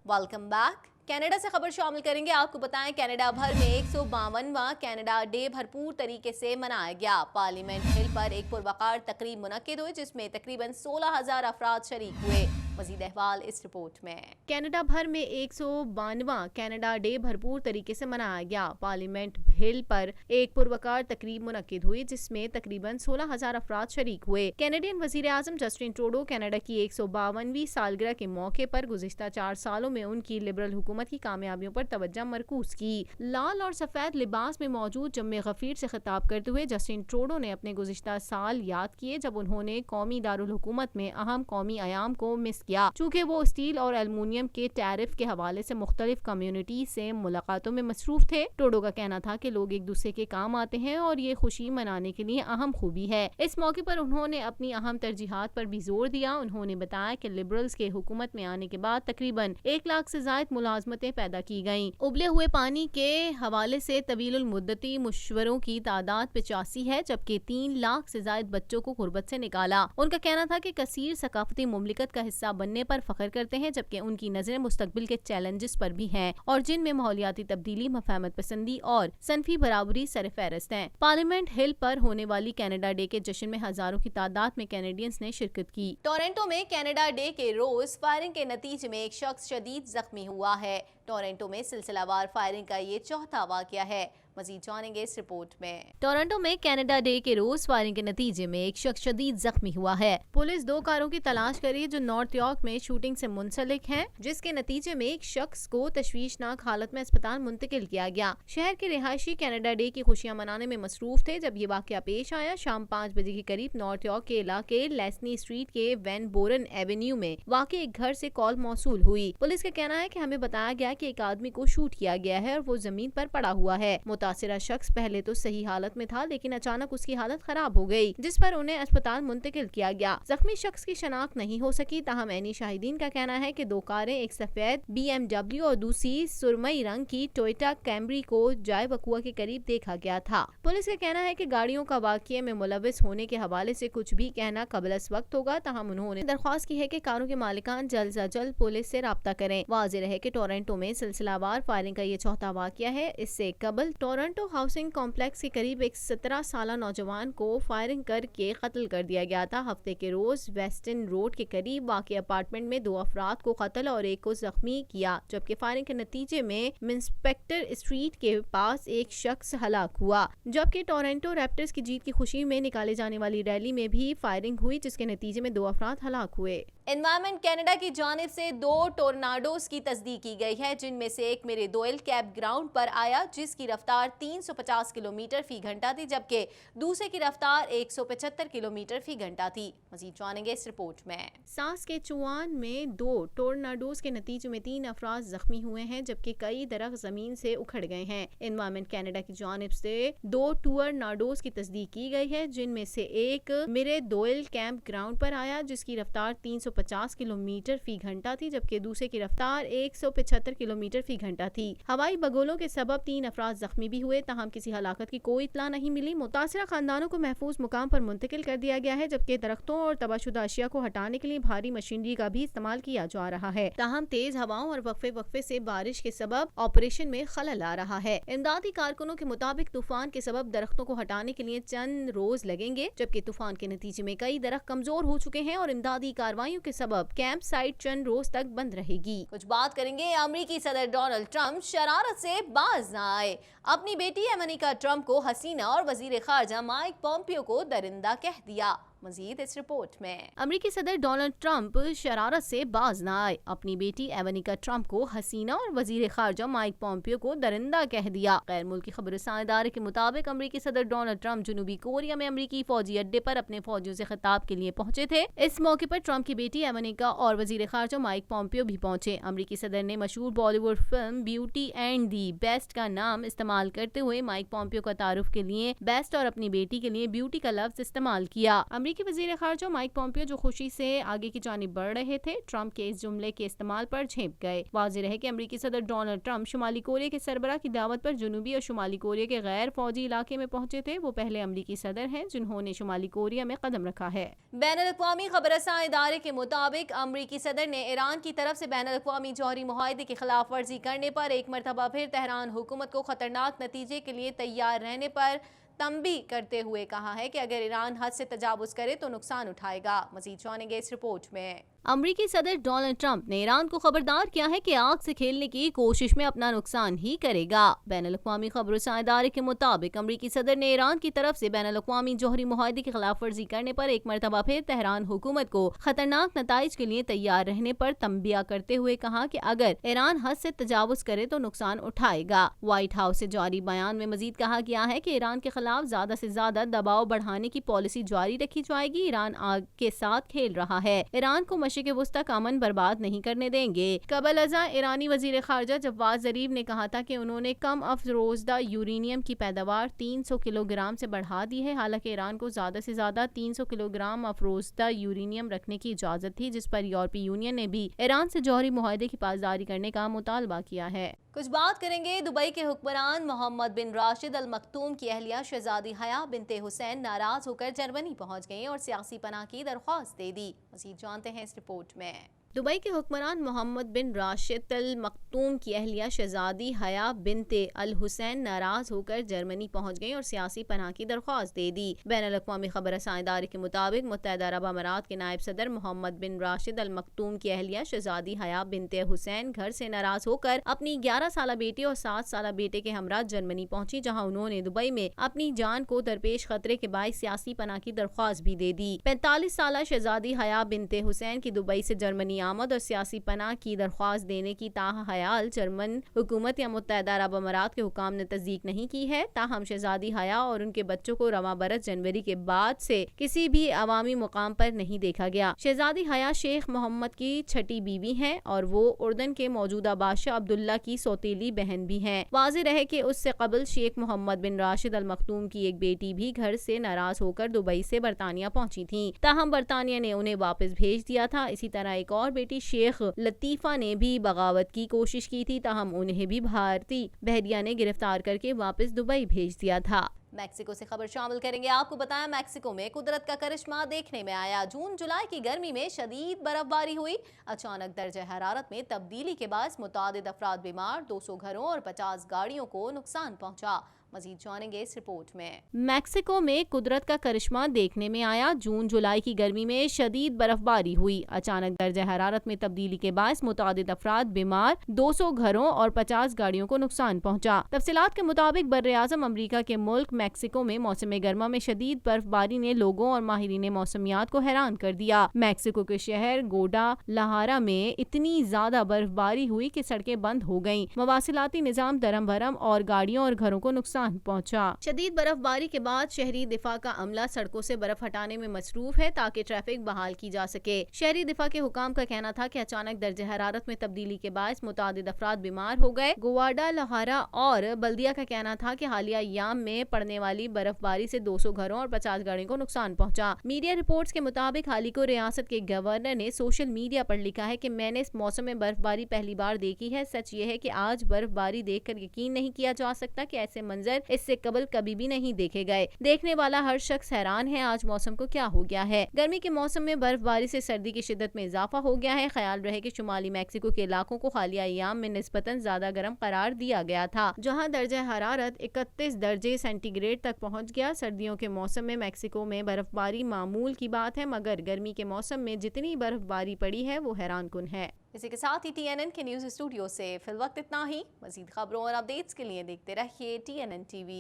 Welcome back. Canada से खबर शामिल करेंगे। आपको बताएं, कनाडा भर में 152वां कनाडा डे भरपूर तरीके से मनाया गया। पार्लियामेंट हिल पर एक पुरवकार तकरीब मुनक्किद हुई जिसमें तकरीबन 16,000 अफराद शरीक हुए। मजीद अहवाल इस रिपोर्ट में। कनाडा भर में 152वां कनाडा डे भरपूर तरीके से मनाया गया। पार्लियामेंट हिल पर एक पुरवकार तकरीब मुनक्किद हुई जिसमें तकरीबन 16,000 अफराद शरीक हुए। कैनेडियन वजीर आजम जस्टिन ट्रूडो कनाडा की 152वीं सालगिरह के मौके पर गुज़िश्ता 4 सालों में उनकी लिबरल हुकूमत की कामयाबियों पर तवज्जो मरकूज की। लाल और सफेद लिबास में मौजूद जम्मे गफीर से खिताब करते हुए जस्टिन ट्रूडो ने अपने गुज़िश्ता साल याद किए जब उन्होंने कौमी दारुल हुकूमत में अहम कौमी आयाम को मिस किया। चूँकि वो स्टील और एल्युमिनियम के टैरिफ के हवाले से मुख्तलिफ कम्युनिटी से मुलाकातों में मसरूफ थे। ट्रूडो का कहना था कि लोग एक दूसरे के काम आते हैं और ये खुशी मनाने के लिए अहम खूबी है। इस मौके पर उन्होंने अपनी अहम तरजीहात पर भी जोर दिया। उन्होंने बताया कि लिबरल्स के हुकूमत में आने के बाद तकरीबन 1 लाख से ज्यादा मुलाजमतें पैदा की गयी। उबले हुए पानी के हवाले से तवील मुद्दती मुशवरों की तादाद 85 है, जबकि 3 लाख से ज्यादा बच्चों को गुर्बत से निकाला। उनका कहना था कि कसीर सकाफती मुमलिकत का हिस्सा बनने पर फख्र करते हैं, जबकि उनकी नजरें मुस्तकबिल के चैलेंजेस पर भी हैं और जिनमें माहौलियाती तब्दीली, मफाहमत पसंदी और सनफी बराबरी सरफहरिस्त हैं। पार्लियामेंट हिल पर होने वाली कनाडा डे के जश्न में हजारों की तादाद में कैनेडियंस ने शिरकत की। टोरंटो में कनाडा डे के रोज फायरिंग के नतीजे में एक शख्स शदीद जख्मी हुआ है। टोरंटो में सिलसिलावार फायरिंग का ये चौथा वाकया है। मजीद जानेंगे इस रिपोर्ट में। टोरंटो में कनाडा डे के रोज फायरिंग के नतीजे में एक शख्स शदीद जख्मी हुआ है। पुलिस 2 कारों की तलाश कर रही है जो नॉर्थ यॉर्क में शूटिंग से मुंसलिक हैं, जिसके नतीजे में एक शख्स को तशवीशनाक हालत में अस्पताल मुंतकिल किया गया। शहर के रिहायशी कनाडा डे की खुशियां मनाने में मसरूफ थे जब ये वाकया पेश आया। शाम 5 बजे के करीब नॉर्थ यॉर्क के इलाके लेस्नी स्ट्रीट के वैन बोरन एवेन्यू में वाकई एक घर से कॉल मौसूल हुई। पुलिस का कहना है कि हमें बताया गया कि एक आदमी को शूट किया गया है और वो जमीन पर पड़ा हुआ है। मुतासिरा शख्स पहले तो सही हालत में था, लेकिन अचानक उसकी हालत खराब हो गई, जिस पर उन्हें अस्पताल मुंतकिल किया गया। जख्मी शख्स की शनाख्त नहीं हो सकी। ताहम ऐनी शाहिदीन का कहना है कि 2 कारें, एक सफेद BMW और दूसरी सुरमई रंग की टोयोटा कैमरी को जाए वकुआ के करीब देखा गया था। पुलिस का कहना है कि गाड़ियों का वाकये में मुलविस होने के हवाले से कुछ भी कहना कबल अस वक्त होगा। ताहम उन्होंने दरख्वास्त की है कि कारों के मालिकान जल्द से जल्द पुलिस से राब्ता करें। वाज़ेह रहे कि टोरंटो में सिलसिलावार फायरिंग का ये चौथा वाकया है। इससे कबल टोरंटो हाउसिंग कॉम्प्लेक्स के करीब एक 17 साल नौजवान को फायरिंग करके कत्ल कर दिया गया था। हफ्ते के रोज वेस्टर्न रोड के करीब वाक़ई अपार्टमेंट में 2 अफराद को कत्ल और एक को जख्मी किया, जबकि फायरिंग के नतीजे में मिन्स्पेक्टर स्ट्रीट के पास एक शख्स हलाक हुआ। जबकि टोरंटो रैप्टर्स की जीत की खुशी में निकाले जाने वाली रैली में भी फायरिंग हुई, जिसके नतीजे में 2 अफराद हलाक हुए। एनवायरमेंट कनाडा की जानिब से 2 टोर्नाडोज की तस्दीक की गई है, जिनमें से एक मेरे दोयल कैंप ग्राउंड पर आया जिसकी रफ्तार 350 किलोमीटर फी घंटा थी, जबकि दूसरे की रफ्तार 175 किलोमीटर फी घंटा थी। मजीद जानेंगे इस रिपोर्ट में। सास्केचुआन में 2 टोर्नाडोज के नतीजे में 3 अफराद जख्मी हुए हैं, जबकि कई दरख्त जमीन से उखड़ गए हैं। एनवायरमेंट कनाडा की जानिब से 2 टोर्नाडोज की तस्दीक की गई है, जिनमें से एक मेरे दोयल कैंप ग्राउंड पर आया जिसकी रफ्तार 350 किलोमीटर फी घंटा थी, जबकि दूसरे की रफ्तार 175 किलोमीटर फी घंटा थी। हवाई बगोलों के सबब 3 अफराद जख्मी भी हुए। ताहम किसी हलाकत की कोई इत्तला नहीं मिली। मुतासिरा खानदानों को महफूज मुकाम पर मुंतकिल कर दिया गया है, जबकि दरख्तों और तबाहशुदा अशिया को हटाने के लिए भारी मशीनरी का भी इस्तेमाल किया जा रहा है। ताहम तेज हवाओं और वक्फे से बारिश के सबब ऑपरेशन में खलल आ रहा है। इमदादी कारकुनों के मुताबिक तूफान के सबब दरख्तों को हटाने के लिए चंद रोज लगेंगे, जबकि तूफान के नतीजे में कई दरख्त कमजोर हो चुके हैं और इमदादी कार्रवाइयों के सबब कैंप साइट चंद रोज तक बंद रहेगी। कुछ बात करेंगे अमेरिकी सदर डोनाल्ड ट्रंप शरारत से बाज न आए। अपनी बेटी एवानिका ट्रंप को हसीना और वजीर खारजा माइक पोम्पियो को दरिंदा कह दिया। मजीद इस रिपोर्ट में। अमेरिकी सदर डोनाल्ड ट्रंप शरारत से बाज न आए। अपनी बेटी एवानिका ट्रंप को हसीना और वजीर खारजा माइक पोम्पियो को दरिंदा कह दिया। गैर मुल्की खबरसां इदारे के मुताबिक अमेरिकी सदर डोनाल्ड ट्रंप जनूबी कोरिया में अमेरिकी फौजी अड्डे पर अपने फौजियों से खिताब के लिए पहुंचे थे। इस मौके पर ट्रंप की बेटी एवानिका और वजीर खारजा माइक पोम्पियो भी पहुंचे। अमेरिकी सदर ने मशहूर Bollywood film beauty and the best का नाम इस्तेमाल करते हुए माइक पोम्पियो का तारुफ के लिए बेस्ट और अपनी बेटी के लिए ब्यूटी का लफ्ज इस्तेमाल किया। अमरीकी वज़ीर ख़ारजा माइक पॉम्पियो जो खुशी से आगे की जानिब बढ़ रहे थे, ट्रंप के इस जुमले के इस्तेमाल पर झेंप गए। वाज़ेह है कि अमरीकी सदर डोनाल्ड ट्रंप शुमाली कोरिया के सरबराह की दावत पर जनूबी और शुमाली कोरिया के गैर फौजी इलाके में पहुंचे थे। वो पहले अमरीकी सदर हैं जिन्होंने शुमाली कोरिया में कदम रखा है। बैनुल-अक़वामी ख़बरसां इदारे के मुताबिक अमरीकी सदर ने ईरान की तरफ से बैनुल-अक़वामी जौहरी मुआहदे की खिलाफ वर्जी करने पर एक मरतबा फिर तेहरान हुकूमत को खतरनाक नतीजे के लिए तैयार रहने पर तंबीह करते हुए कहा है कि अगर ईरान हद से तजावुज़ करे तो नुकसान उठाएगा। मज़ीद जानेंगे इस रिपोर्ट में। अमरीकी सदर डोनाल्ड ट्रंप ने ईरान को खबरदार किया है कि आग से खेलने की कोशिश में अपना नुकसान ही करेगा। बैनुल-अक़वामी ख़बरसां इदारे के मुताबिक अमरीकी सदर ने ईरान की तरफ से बैनुल-अक़वामी जौहरी मुआहदे की खिलाफ वर्जी करने पर एक मरतबा फिर तेहरान हुकूमत को खतरनाक नताइज के लिए तैयार रहने पर तंबिया करते हुए कहा कि अगर ईरान हद से तजावुज़ करे तो नुकसान उठाएगा। व्हाइट हाउस से जारी बयान में मजीद कहा गया है कि ईरान के खिलाफ ज्यादा से ज्यादा दबाव बढ़ाने की पॉलिसी जारी रखी जाएगी। ईरान आग के साथ खेल रहा है, ईरान को मशरिक़ वुस्ता का अमन बर्बाद नहीं करने देंगे। कबल अज़ा ईरानी वज़ीर ख़ारजा जवाद ज़रीफ ने कहा था कि उन्होंने कम अफरोज़दा यूरेनियम की पैदावार 300 किलोग्राम से बढ़ा दी है। हालांकि ईरान को ज़्यादा से ज़्यादा 300 किलोग्राम अफरोज़दा यूरेनियम रखने की इजाज़त थी, जिस पर यूरोपीय यूनियन ने भी ईरान से जौहरी मुआहदे की पासदारी करने का मुतालबा किया है। कुछ बात करेंगे दुबई के हुक्मरान मोहम्मद बिन राशिद अल मखतूम की अहलिया शहजादी हया बिनते हुसैन नाराज होकर जर्मनी पहुंच गई और सियासी पनाह की दरख्वास्त दे दी। मज़ीद जानते हैं इस रिपोर्ट में। दुबई के हुक्मरान मोहम्मद बिन राशिद अल मखतूम की अहलिया शहजादी हया बिनते अल हुसैन नाराज होकर जर्मनी पहुंच गई और सियासी पनाह की दरख्वास्त दे दी। बैनुल-अक़वामी ख़बरसां इदारे के मुताबिक मुत्तहिदा अरब अमारात के नायब सदर मोहम्मद बिन राशिद अल मखतूम की अहलिया शहजादी हया बिनते हुसैन घर से नाराज होकर अपनी 11 साला बेटी और 7 साला बेटे के हमरा जर्मनी पहुंची, जहां उन्होंने दुबई में अपनी जान को दरपेश खतरे के बायस सियासी पनाह की दरख्वास्त भी दे दी। 45 साला शहजादी हया बिनते हुसैन की दुबई से जर्मनी आमद और सियासी पनाह की दरख्वास्त देने की ताहयाल जर्मन हुकूमत या मुत्तहिदा अरब अमारात के हुकाम ने तस्दीक नहीं की है। ताहम शहजादी हया और उनके बच्चों को रवा बरस जनवरी के बाद से किसी भी अवामी मुकाम पर नहीं देखा गया। शहजादी हया शेख मोहम्मद की छठी बीवी हैं और वो उर्दन के मौजूदा बादशाह अब्दुल्ला की सौतेली बहन भी हैं। वाज़ेह रहे कि उससे कबल शेख मोहम्मद बिन राशिद अल मखतूम की एक बेटी भी घर से नाराज होकर दुबई से बरतानिया पहुंची थी। ताहम बरतानिया ने उन्हें वापस भेज दिया था। इसी तरह एक और बेटी शेख लतीफ़ा ने भी बगावत की कोशिश की थी, ताहम उन्हें भी भारतीय बहरिया ने गिरफ्तार करके वापस दुबई भेज दिया था। मैक्सिको से खबर शामिल करेंगे। आपको बताया मैक्सिको में कुदरत का करिश्मा देखने में आया। जून जुलाई की गर्मी में शदीद बर्फबारी हुई। अचानक दर्जे हरारत में तब्दीली के बाद मुतादिद अफराद बीमार, 200 घरों और 50 गाड़ियों को नुकसान पहुंचा। मजीद जानेंगे इस रिपोर्ट में। मैक्सिको में कुदरत का करिश्मा देखने में आया। जून जुलाई की गर्मी में शदीद बर्फबारी हुई। अचानक दर्जे हरारत में तब्दीली के बायस मुतादिद अफराद बीमार, 200 घरों और 50 गाड़ियों को नुकसान पहुंचा। तफसीलात के मुताबिक बर्र-ए-आज़म अमरीका के मुल्क मैक्सिको में मौसम गर्मा में शदीद बर्फबारी ने लोगों और माहिरीन मौसमियात को हैरान कर दिया। मैक्सिको के शहर गोडालहारा में इतनी ज्यादा बर्फबारी हुई कि सड़कें बंद हो गयी, मवासिलाती निजाम दरम भरम और गाड़ियों और घरों को नुकसान पहुंचा। शदीद बर्फबारी के बाद शहरी दिफा का अमला सड़कों से बर्फ हटाने में मसरूफ है ताकि ट्रैफिक बहाल की जा सके। शहरी दिफा के हुकाम का कहना था कि अचानक दर्जे हरारत में तब्दीली के बाद मुतादिद अफराद बीमार हो गए। गुवाडालहारा और बल्दिया का कहना था कि हालिया अय्याम में पड़ने वाली बर्फबारी से 200 घरों और 50 गाड़ियों को नुकसान पहुंचा। मीडिया रिपोर्ट्स के मुताबिक हाल ही को रियासत के गवर्नर ने सोशल मीडिया पर लिखा है कि मैंने इस मौसम में बर्फबारी पहली बार देखी है। सच ये है कि आज बर्फबारी देखकर यकीन नहीं किया जा सकता कि ऐसे मंजर इससे कबल कभी भी नहीं देखे गए। देखने वाला हर शख्स हैरान है आज मौसम को क्या हो गया है। गर्मी के मौसम में बर्फबारी से सर्दी की शिद्दत में इजाफा हो गया है। ख्याल रहे कि शुमाली मैक्सिको के इलाकों को हालिया अय्याम में निस्बतन ज्यादा गर्म करार दिया गया था, जहां दर्जा हरारत 31 दर्जे सेंटीग्रेड तक पहुंच गया। सर्दियों के मौसम में मैक्सिको में बर्फबारी मामूल की बात है, मगर गर्मी के मौसम में जितनी बर्फबारी पड़ी है वो हैरान कुन है। इसी के साथ ही TNN के न्यूज़ स्टूडियो से फिल वक्त इतना ही। मज़ीद खबरों और अपडेट्स के लिए देखते रहिए TNN TV।